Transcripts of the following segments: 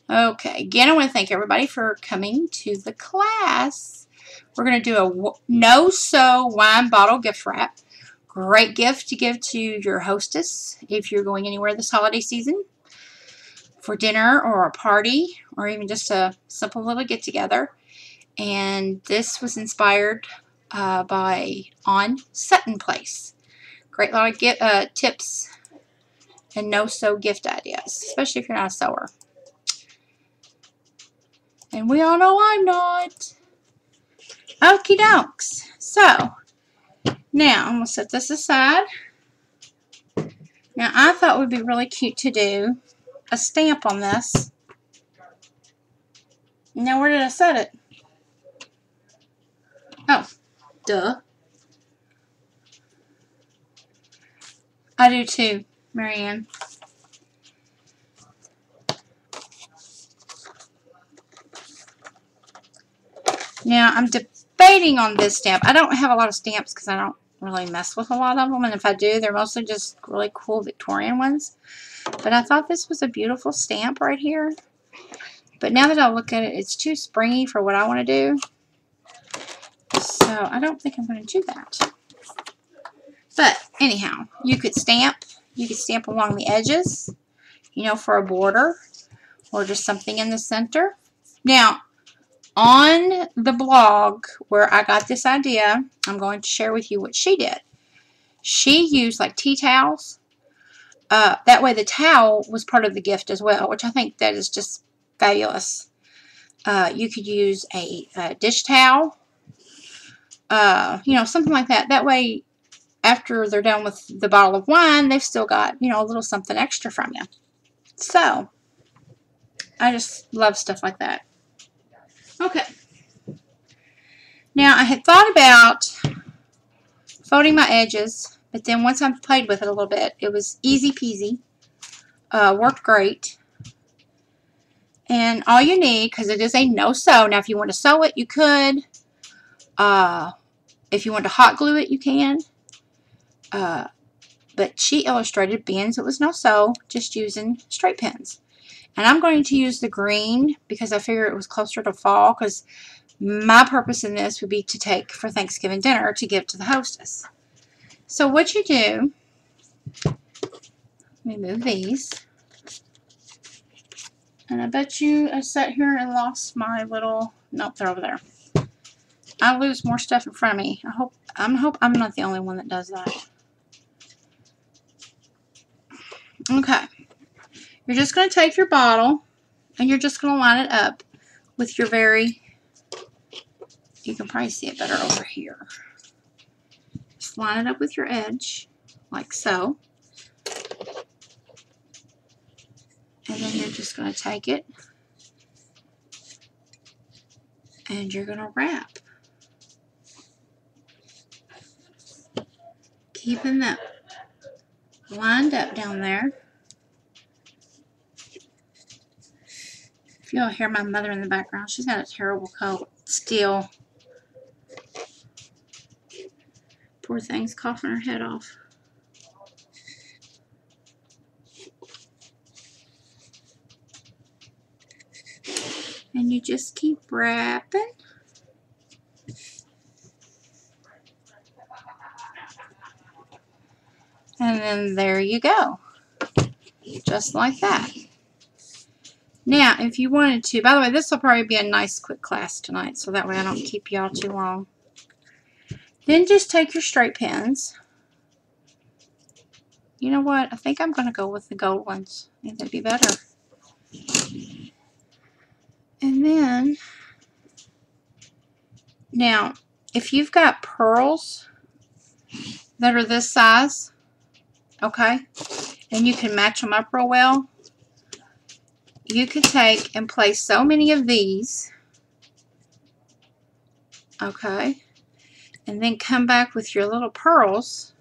Okay, again, I want to thank everybody for coming to the class. We're going to do a no-sew wine bottle gift wrap. Great gift to give to your hostess if you're going anywhere this holiday season for dinner or a party or even just a simple little get-together. And this was inspired by On Sutton Place. Great lot of tips and no-sew gift ideas, especially if you're not a sewer. And we all know I'm not. Okie dokes. So, now I'm going to set this aside. Now, I thought it would be really cute to do a stamp on this. Now, where did I set it? Oh, duh. I do too, Marianne. Now, I'm debating on this stamp. I don't have a lot of stamps because I don't really mess with a lot of them. And if I do, they're mostly just really cool Victorian ones. But I thought this was a beautiful stamp right here. But now that I look at it, it's too springy for what I want to do. So I don't think I'm going to do that. But anyhow, you could stamp. You could stamp along the edges, you know, for a border or just something in the center. Now, on the blog where I got this idea, I'm going to share with you what she did. She used like tea towels. That way the towel was part of the gift as well, which I think that is just fabulous. You could use a dish towel, you know, something like that. That way, after they're done with the bottle of wine, they've still got, you know, a little something extra from you. So, I just love stuff like that. Okay. Now, I had thought about folding my edges, but then once I played with it a little bit, it was easy peasy. Worked great. And all you need, because it is a no-sew. Now, if you want to sew it, you could. If you want to hot glue it, you can. But she illustrated, being it was no-sew, just using straight pins. And I'm going to use the green because I figure it was closer to fall, because my purpose in this would be to take for Thanksgiving dinner to give to the hostess. So what you do, let me move these. And I bet you I sat here and lost my little, nope, they're over there. I lose more stuff in front of me. I hope I'm not the only one that does that. Okay. You're just going to take your bottle and you're just going to line it up with your you can probably see it better over here. Just line it up with your edge, like so. And then you're just going to take it and you're going to wrap. Keeping that lined up down there. If you'll hear my mother in the background, she's got a terrible cold still. Poor thing's coughing her head off. And you just keep wrapping. And then there you go. Just like that. Now, if you wanted to, by the way, this will probably be a nice quick class tonight, so that way I don't keep y'all too long. Then just take your straight pins. You know what? I think I'm going to go with the gold ones. I think that'd be better. And then, now, if you've got pearls that are this size, okay, and you can match them up real well, you could take and place so many of these, okay, and then come back with your little pearls,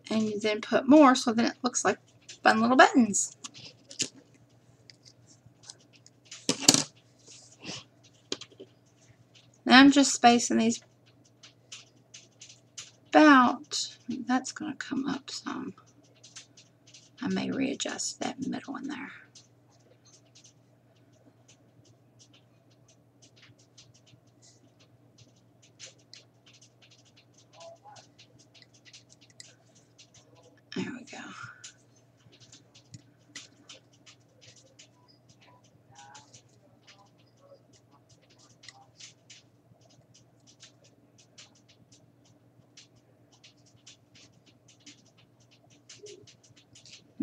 and you then put more, so then it looks like fun little buttons. Now I'm just spacing these about, that's going to come up some. I may readjust that middle one there.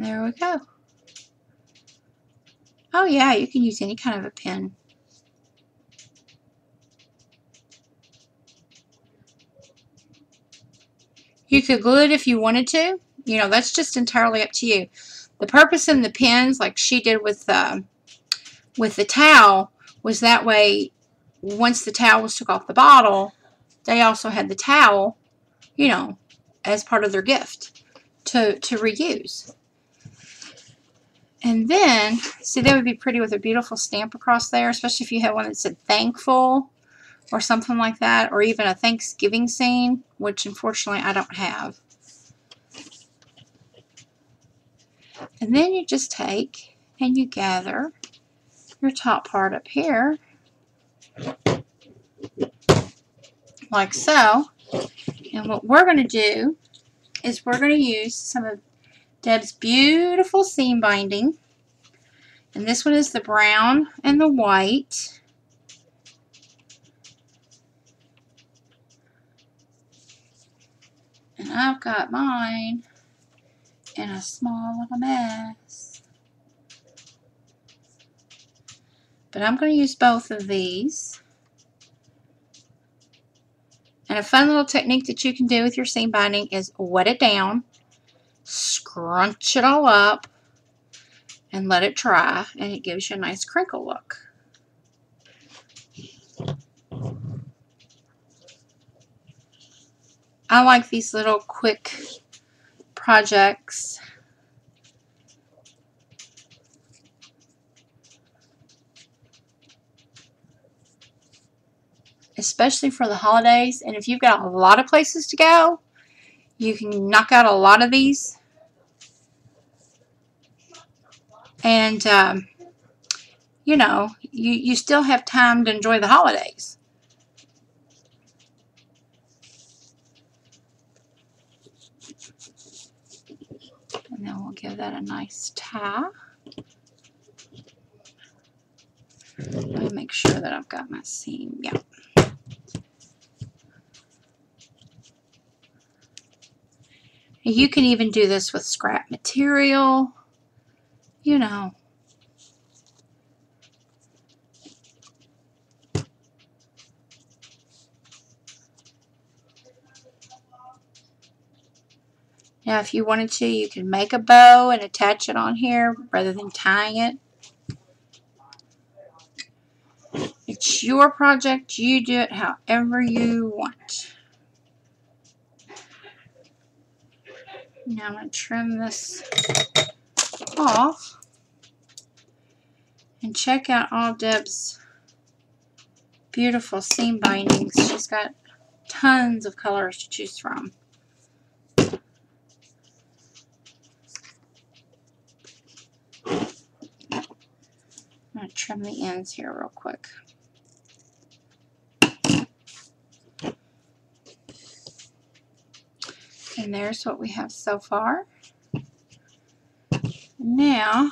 And there we go. Oh yeah, you can use any kind of a pen. You could glue it if you wanted to. You know, that's just entirely up to you. The purpose in the pens, like she did with the towel, was that way once the towel was took off the bottle, they also had the towel, you know, as part of their gift to reuse. And then, see, that would be pretty with a beautiful stamp across there, especially if you had one that said thankful or something like that, or even a Thanksgiving scene, which unfortunately I don't have. And then you just take and you gather your top part up here, like so. And what we're going to do is we're going to use some of Deb's beautiful seam binding. And this one is the brown and the white. And I've got mine in a small little mess. But I'm going to use both of these. And a fun little technique that you can do with your seam binding is wet it down, scrunch it all up, and let it dry, and it gives you a nice crinkle look. I like these little quick projects. Especially for the holidays, and if you've got a lot of places to go, you can knock out a lot of these. And you know, you still have time to enjoy the holidays. And then we'll give that a nice tie. Let me make sure that I've got my seam. Yeah. You can even do this with scrap material, you know. Now, if you wanted to, you can make a bow and attach it on here rather than tying it. It's your project. You do it however you want. Now I'm going to trim this off and check out all Deb's beautiful seam bindings. She's got tons of colors to choose from. I'm going to trim the ends here real quick. And there's what we have so far. Now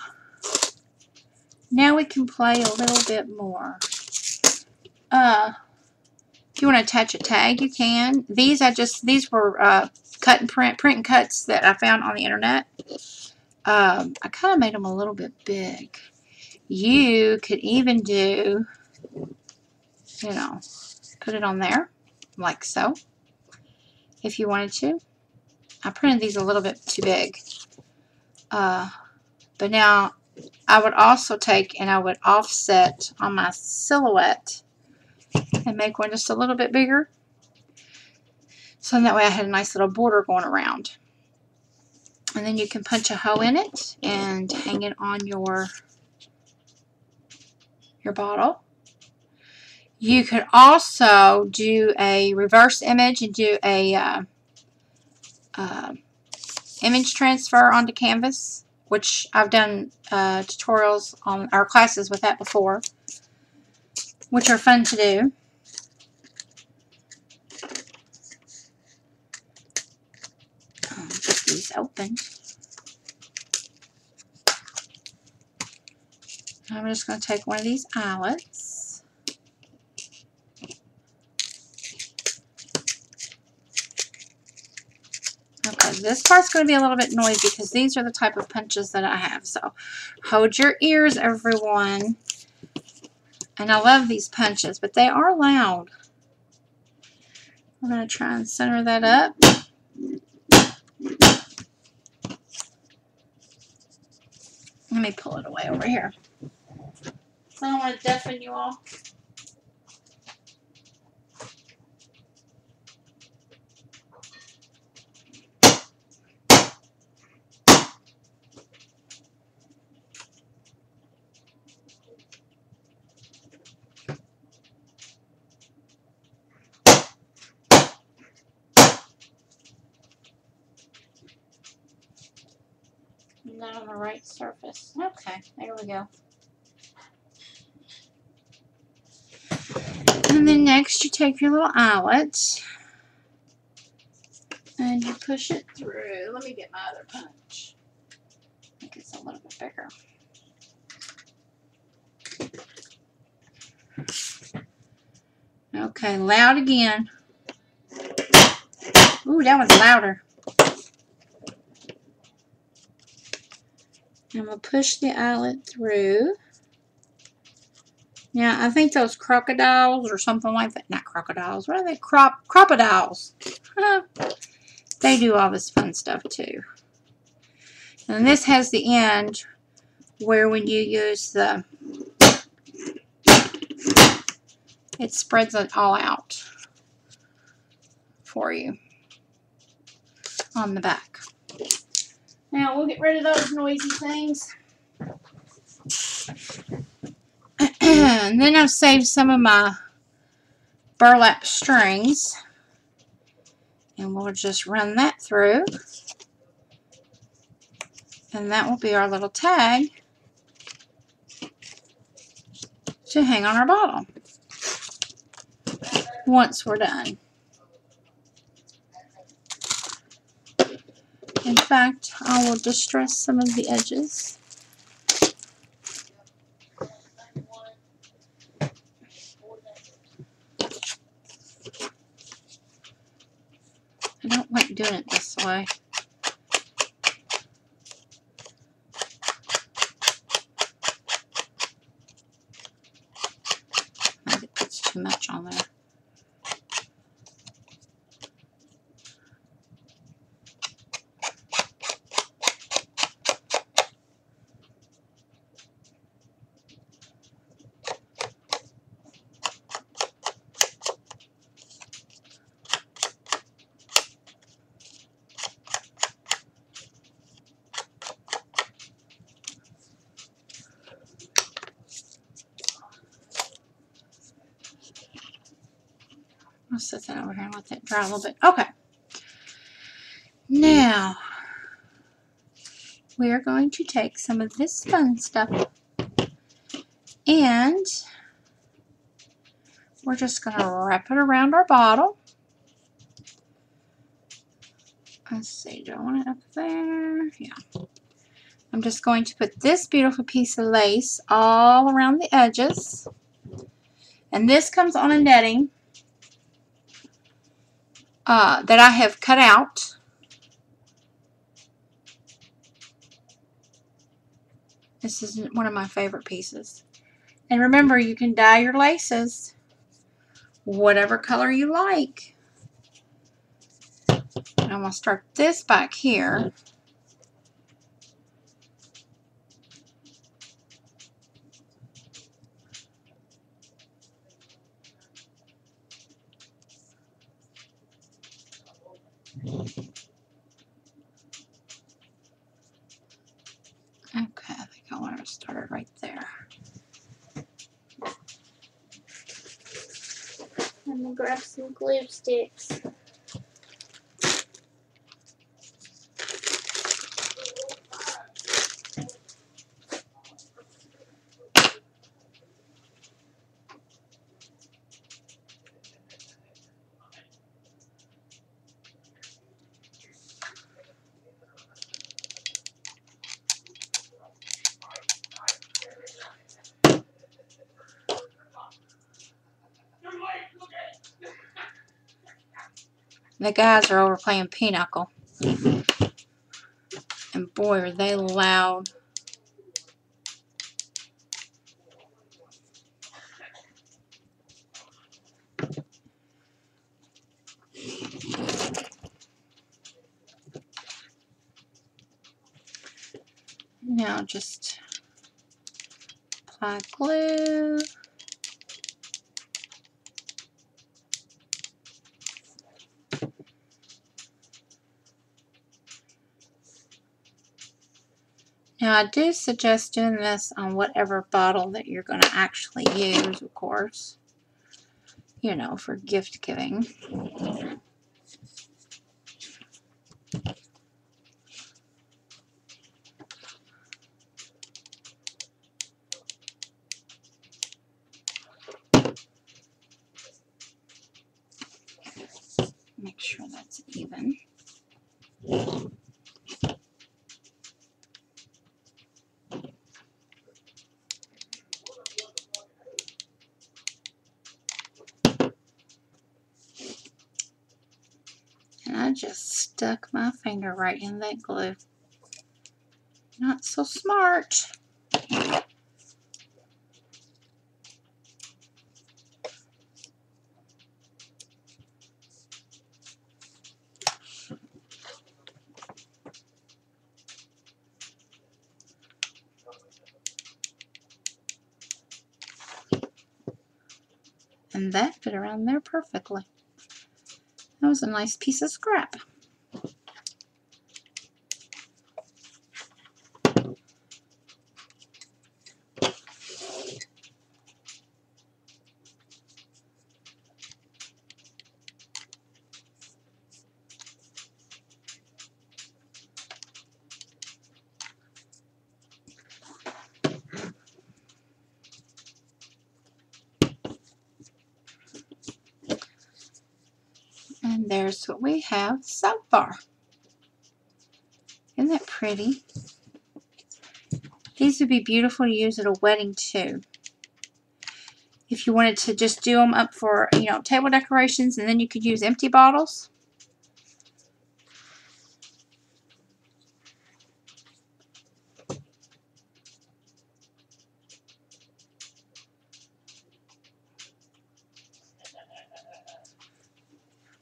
we can play a little bit more. If you want to attach a tag, you can. These were cut and print and cuts that I found on the internet. I kind of made them a little bit big. You could even do, you know, put it on there like so if you wanted to. I printed these a little bit too big. But now I would also take and I would offset on my silhouette and make one just a little bit bigger. So that way I had a nice little border going around. And then you can punch a hole in it and hang it on your bottle. You could also do a reverse image and do a image transfer onto canvas, which I've done tutorials on our classes with that before, which are fun to do. Get these open. I'm just going to take one of these eyelets. Okay, this part's going to be a little bit noisy because these are the type of punches that I have. So hold your ears, everyone. And I love these punches, but they are loud. I'm going to try and center that up. Let me pull it away over here. I don't want to deafen you all. Not on the right surface. Okay, there we go. And then next you take your little eyelet and you push it through. Let me get my other punch. I think it's a little bit bigger. Okay, loud again. Ooh, that one's louder. I'm going to push the eyelet through. Now, I think those crocodiles or something like that. Not crocodiles. What are they? Crocodiles. They do all this fun stuff too. And this has the end where when you use the, it spreads it all out for you on the back. Now, we'll get rid of those noisy things. And then I've saved some of my burlap strings. And we'll just run that through. And that will be our little tag to hang on our bottle once we're done. In fact, I will distress some of the edges. I don't like doing it this way. I think it puts too much on there. I'll set that over here and let that dry a little bit. Okay. Now, we are going to take some of this fun stuff and we're just going to wrap it around our bottle. Let's see, do I want it up there? Yeah. I'm just going to put this beautiful piece of lace all around the edges. And this comes on a netting that I have cut out. This is one of my favorite pieces. And remember, you can dye your laces whatever color you like. And I'm going to start this back here. Okay, I think I want to start it right there. I'm going to grab some glue sticks. The guys are over playing pinochle. And boy, are they loud. Now just apply glue. Now I do suggest doing this on whatever bottle that you're going to actually use, of course. You know, for gift giving. Make sure that's even. And I just stuck my finger right in that glue. Not so smart. And that fit around there perfectly. That was a nice piece of scrap. And there's what we have so far. Isn't that pretty? These would be beautiful to use at a wedding too. If you wanted to just do them up for, you know, table decorations, and then you could use empty bottles.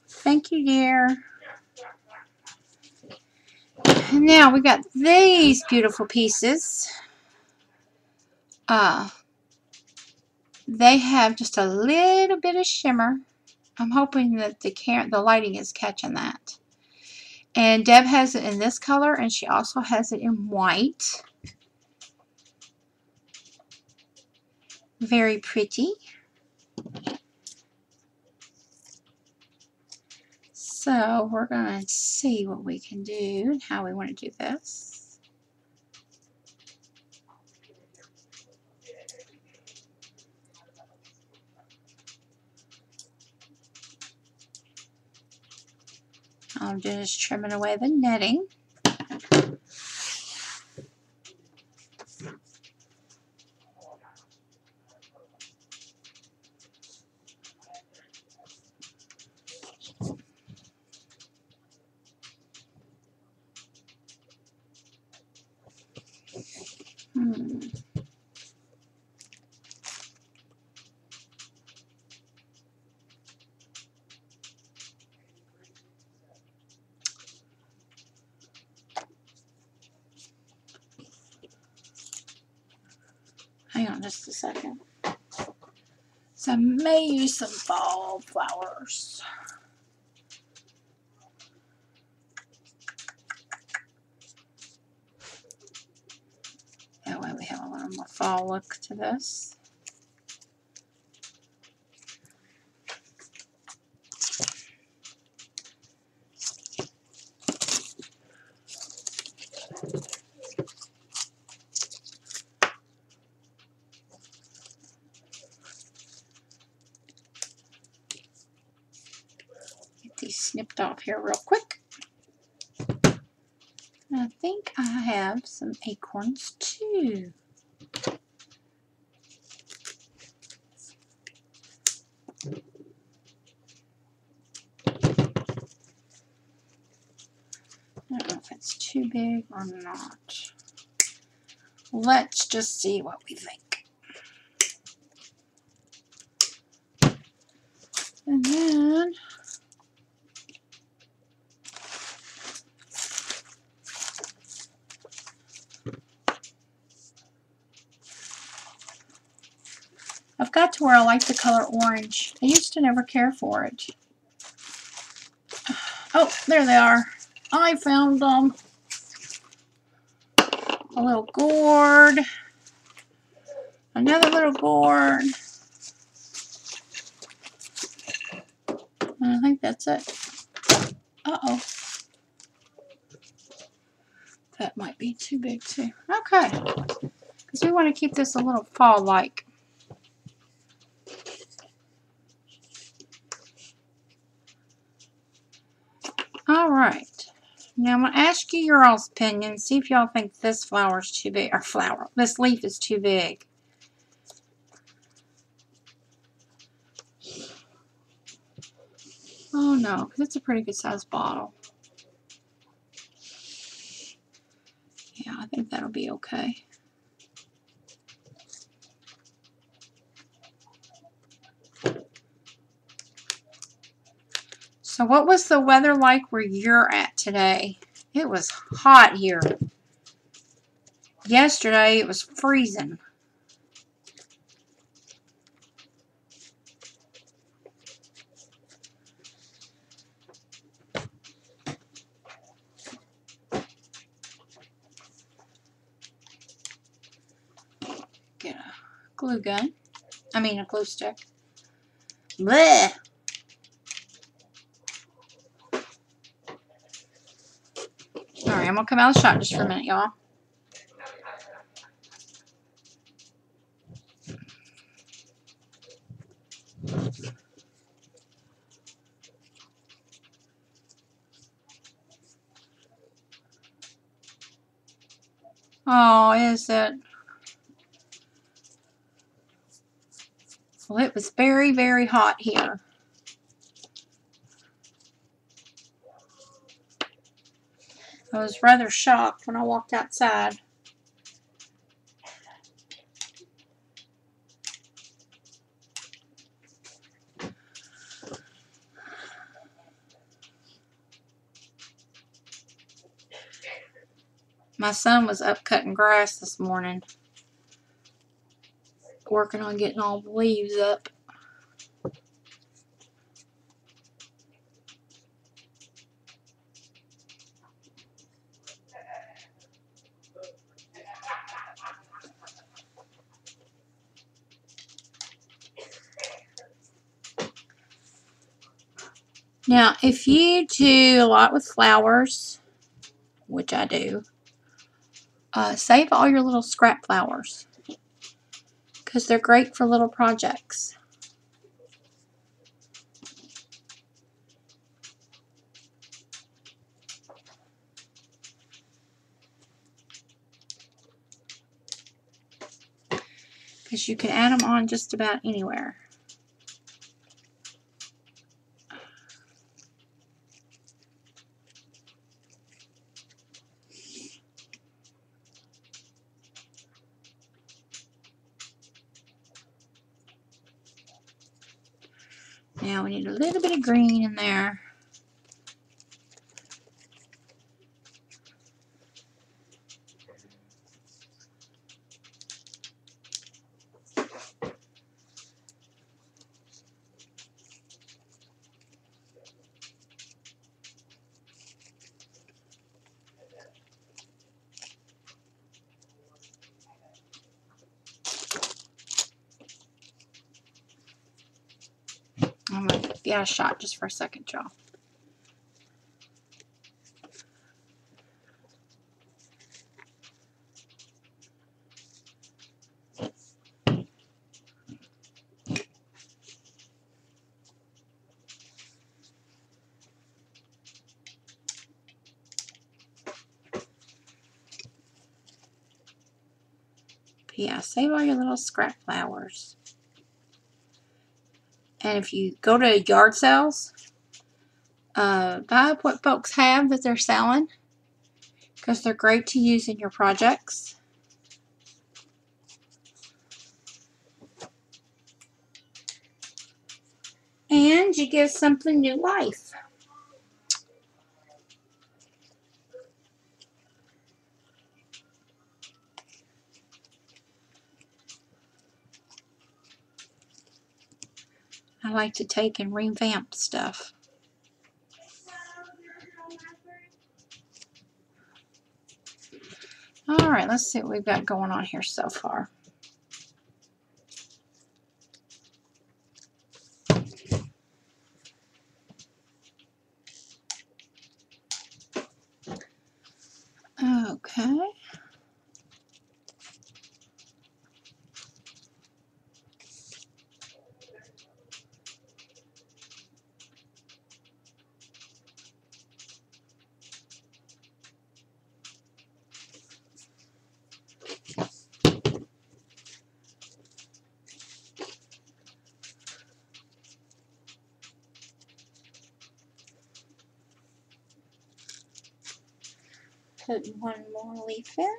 Thank you, dear. And now we got these beautiful pieces. They have just a little bit of shimmer. I'm hoping that the lighting is catching that. And Deb has it in this color, and she also has it in white. Very pretty. So we're going to see what we can do and how we want to do this. I'm just trimming away the netting. Hang on just a second. So I may use some fall flowers. That way we have a little more fall look to this. Get these snipped off here real quick. And I think I have some acorns too. I don't know if that's too too big or not? Let's just see what we think. And then I've got to where I like the color orange. I used to never care for it. Oh, there they are. I found them. A little gourd. Another little gourd. And I think that's it. Uh-oh. That might be too big too. Okay. Because we want to keep this a little fall-like. Alright. Now I'm going to ask you your all's opinion. See if y'all think this flower's too big. Or this leaf is too big. Oh no, because it's a pretty good sized bottle. Yeah, I think that'll be okay. So what was the weather like where you're at today? It was hot here. Yesterday it was freezing. Get a glue gun. I mean a glue stick. Bleh. Alright, I'm going to come out of the shot just for a minute, y'all. Oh, is it? Well, it was very, very hot here. I was rather shocked when I walked outside. My son was up cutting grass this morning, working on getting all the leaves up. Now, if you do a lot with flowers, which I do, save all your little scrap flowers because they're great for little projects. Because you can add them on just about anywhere. Now we need a little bit of green in there. I'm going to be out of shot just for a second, y'all. Yeah, save all your little scrap flowers. And if you go to yard sales, buy what folks have that they're selling. because they're great to use in your projects. And you give something new life. I like to take and revamp stuff. Alright, let's see what we've got going on here so far. Okay. Put one more leaf in.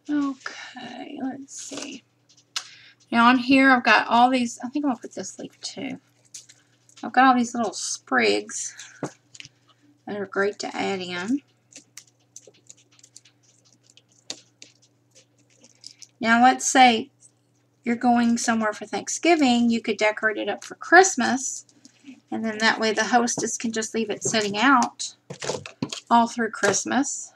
Okay, let's see. Now on here I've got all these, I think I'm going to put this leaf too. I've got all these little sprigs that are great to add in. Now let's say you're going somewhere for Thanksgiving, you could decorate it up for Christmas, and then that way the hostess can just leave it sitting out all through Christmas.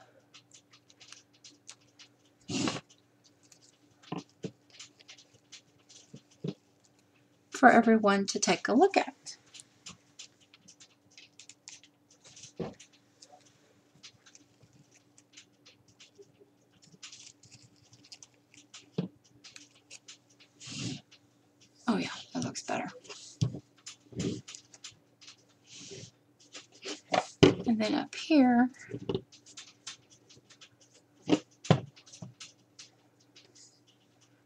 For everyone to take a look at. Oh yeah, that looks better. And then up here, of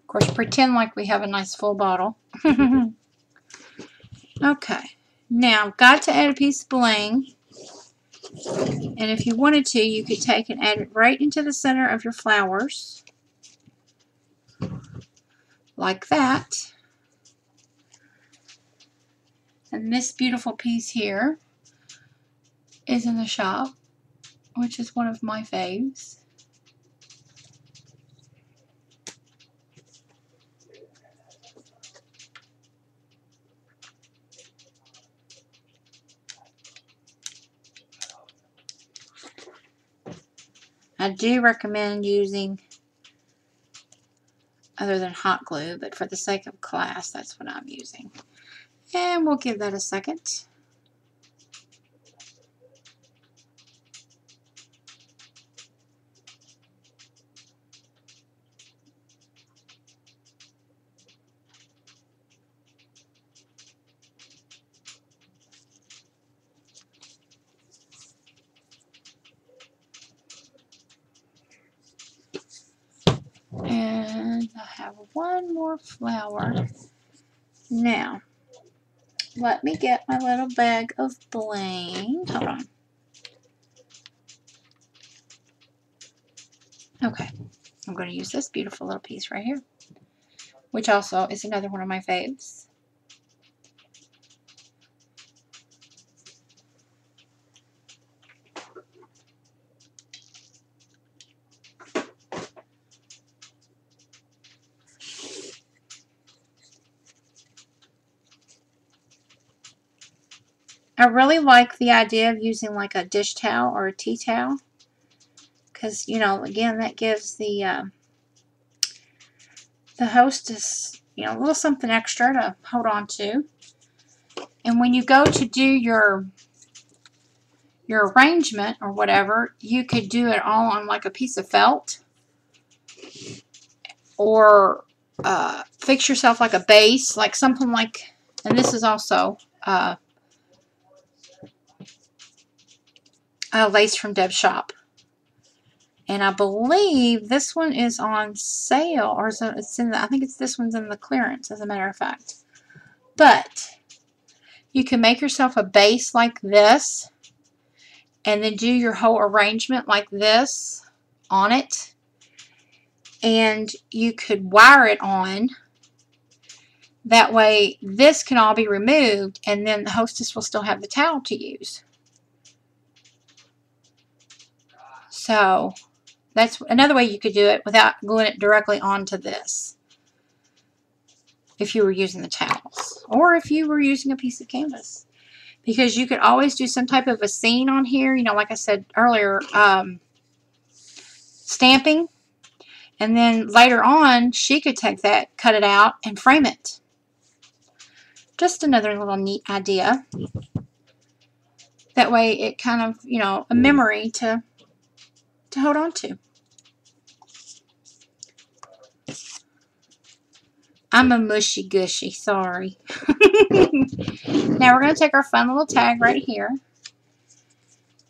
course, pretend like we have a nice full bottle. Okay, now I've got to add a piece of bling. And if you wanted to, you could take and add it right into the center of your flowers. Like that. And this beautiful piece here is in the shop, which is one of my faves. I do recommend using other than hot glue, but for the sake of class, that's what I'm using. And we'll give that a second. And I have one more flower. Now, let me get my little bag of bling. Hold on. Okay, I'm going to use this beautiful little piece right here, which also is another one of my faves. I really like the idea of using like a dish towel or a tea towel, because, you know, again, that gives the hostess, you know, a little something extra to hold on to. And when you go to do your arrangement or whatever, you could do it all on like a piece of felt, or fix yourself like a base, like something like, and this is also a lace from Deb's shop. And I believe this one is on sale, or it's in the, I think this one's in the clearance, as a matter of fact. But you can make yourself a base like this, and then do your whole arrangement like this on it. And you could wire it on. That way, this can all be removed, and then the hostess will still have the towel to use. So that's another way you could do it without gluing it directly onto this, if you were using the towels, or if you were using a piece of canvas. Because you could always do some type of a scene on here, you know, like I said earlier, stamping, and then later on she could take that, cut it out, and frame it. Just another little neat idea. That way it kind of, you know, a memory to hold on to. I'm a mushy gushy, sorry. Now we're going to take our fun little tag right here,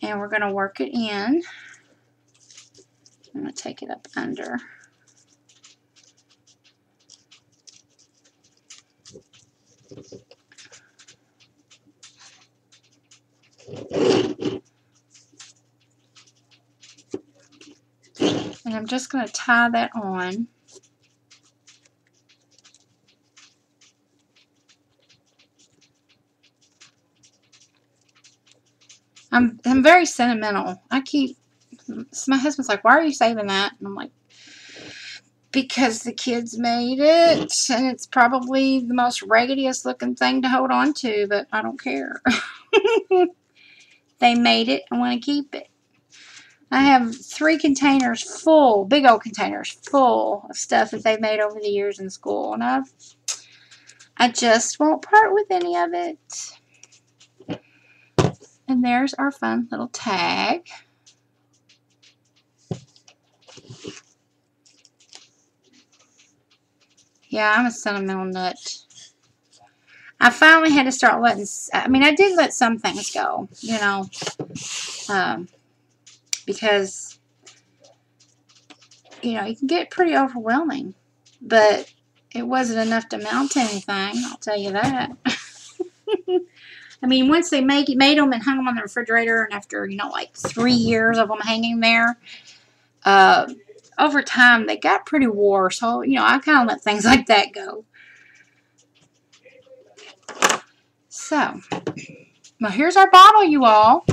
and we're going to work it in. I'm going to take it up under. And I'm just going to tie that on. I'm very sentimental. My husband's like, why are you saving that? And I'm like, because the kids made it, and it's probably the most raggediest looking thing to hold on to, but I don't care. They made it. I want to keep it. I have 3 containers full, big old containers full of stuff that they've made over the years in school, and I just won't part with any of it. And there's our fun little tag. Yeah, I'm a sentimental nut. I finally had to start letting, I mean, I did let some things go, you know, because, you know, you can get pretty overwhelming, but it wasn't enough to mount anything, I'll tell you that. I mean, once they made them and hung them on the refrigerator, and after, you know, like 3 years of them hanging there, over time they got pretty wore, so, you know, I kind of let things like that go. So, well, here's our bottle, you all.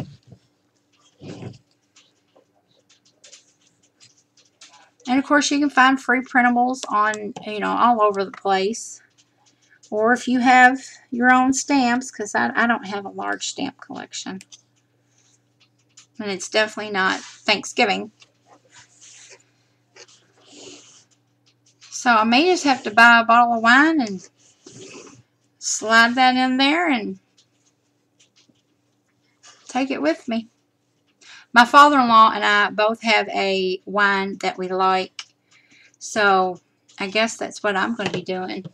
And of course, you can find free printables on, you know, all over the place. Or if you have your own stamps, because I don't have a large stamp collection. And it's definitely not Thanksgiving. So I may just have to buy a bottle of wine and slide that in there and take it with me. My father-in-law and I both have a wine that we like, so I guess that's what I'm going to be doing.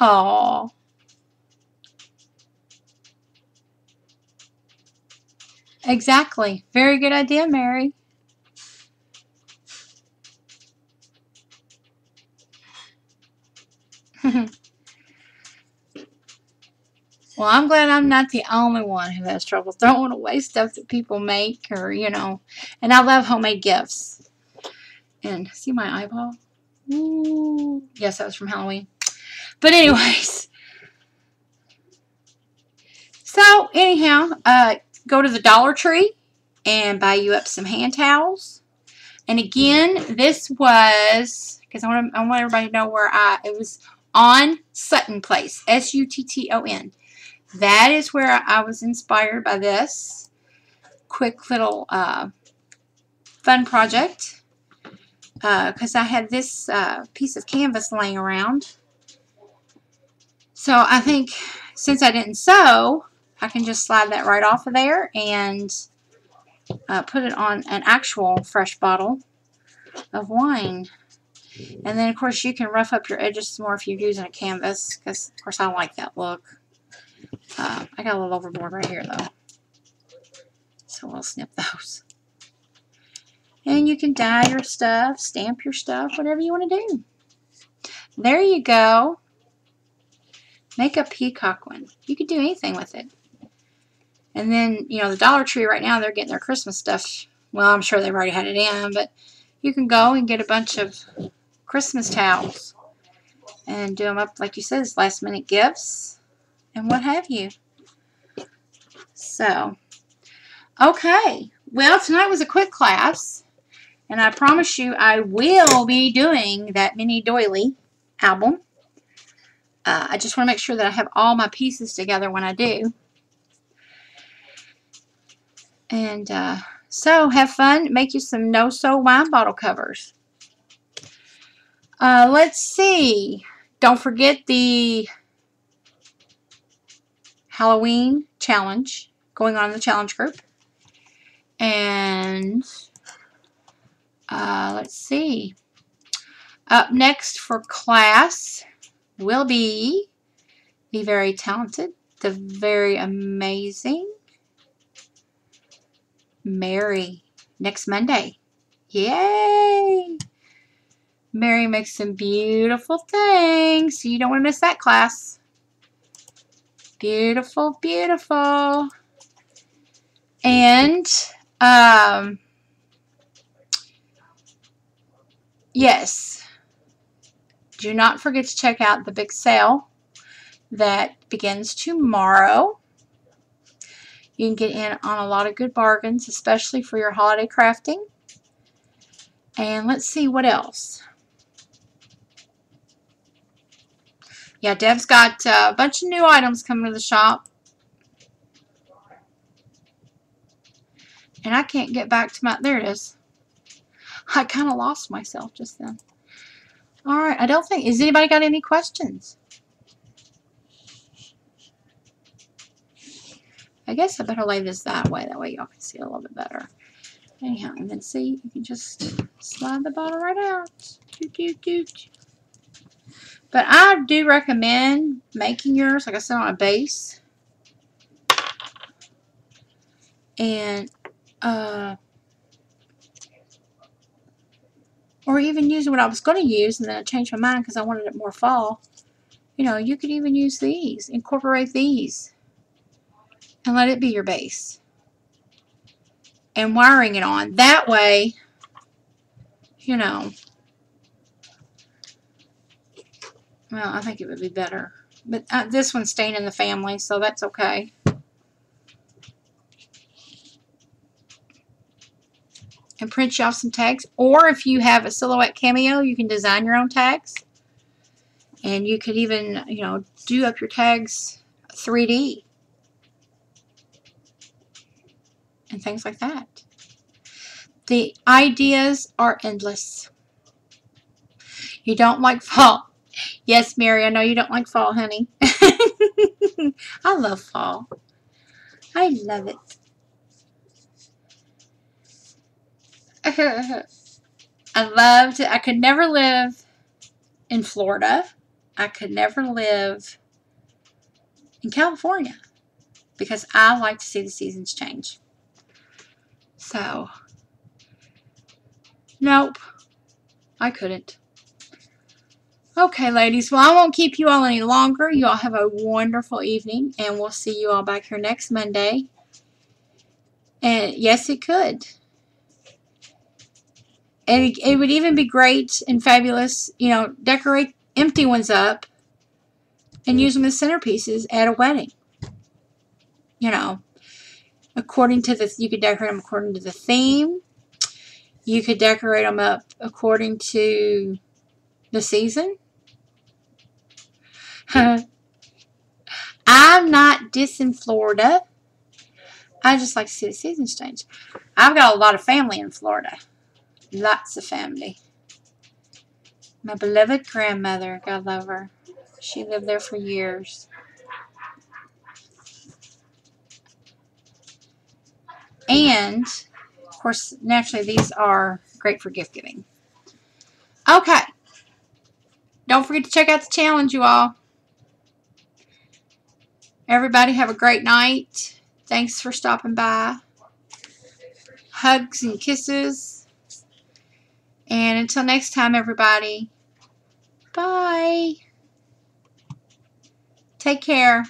Oh, exactly. Very good idea, Mary. Well, I'm glad I'm not the only one who has trouble throwing away stuff that people make, or, you know, and I love homemade gifts. And see my eyeball? Ooh. Yes, that was from Halloween. But anyways, so anyhow, go to the Dollar Tree and buy you up some hand towels. And again, this was, because I want everybody to know where it was on Sutton Place, S-U-T-T-O-N. That is where I was inspired by this quick little fun project, because I had this piece of canvas laying around. So I think since I didn't sew, I can just slide that right off of there and put it on an actual fresh bottle of wine. And then, of course, you can rough up your edges some more if you're using a canvas, because, of course, I like that look. I got a little overboard right here, though. So we'll snip those. And you can dye your stuff, stamp your stuff, whatever you want to do. There you go. Make a peacock one. You could do anything with it. And then, you know, the Dollar Tree right now, they're getting their Christmas stuff. Well, I'm sure they've already had it in, but you can go and get a bunch of Christmas towels and do them up, like you said, as last minute gifts and what have you. So, okay. Well, tonight was a quick class, and I promise you I will be doing that mini doily album. I just want to make sure that I have all my pieces together when I do. And so have fun. Make you some no-sew wine bottle covers. Let's see. Don't forget the Halloween challenge going on in the challenge group. And let's see. Up next for class will be the very talented, the very amazing Mary next Monday. Yay! Mary makes some beautiful things. So you don't want to miss that class. Beautiful, beautiful. And yes, do not forget to check out the big sale that begins tomorrow. You can get in on a lot of good bargains, especially for your holiday crafting. And let's see what else. Yeah, Deb's got a bunch of new items coming to the shop. And I can't get back to my... There it is. I kind of lost myself just then. Alright, I don't think... Has anybody got any questions? I guess I better lay this that way. That way y'all can see it a little bit better. Anyhow, and then see, you can just slide the bottle right out. Doot, doot, doot. But I do recommend making yours, like I said, on a base. And, or even using what I was going to use, and then I changed my mind because I wanted it more fall. You know, you could even use these, incorporate these, and let it be your base. And wiring it on. That way, you know, well, I think it would be better. But this one's staying in the family, so that's okay. And print you off some tags. Or if you have a silhouette cameo, you can design your own tags. And you could even, you know, do up your tags 3D. And things like that. The ideas are endless. You don't like fall. Yes, Mary, I know you don't like fall, honey. I love fall. I love it. I could never live in Florida. I could never live in California because I like to see the seasons change. So, nope, I couldn't. Okay, ladies, well, I won't keep you all any longer. You all have a wonderful evening, and we'll see you all back here next Monday. And yes, it could. And it would even be great and fabulous, you know, decorate empty ones up and use them as centerpieces at a wedding. You know, according to the, you could decorate them according to the theme. You could decorate them up according to the season. I'm not dissing Florida. I just like to see the seasons change. I've got a lot of family in Florida. Lots of family. My beloved grandmother, God love her. She lived there for years. And, of course, naturally, these are great for gift giving. Okay. Don't forget to check out the challenge, you all. Everybody have a great night. Thanks for stopping by. Hugs and kisses. And until next time, everybody. Bye. Take care.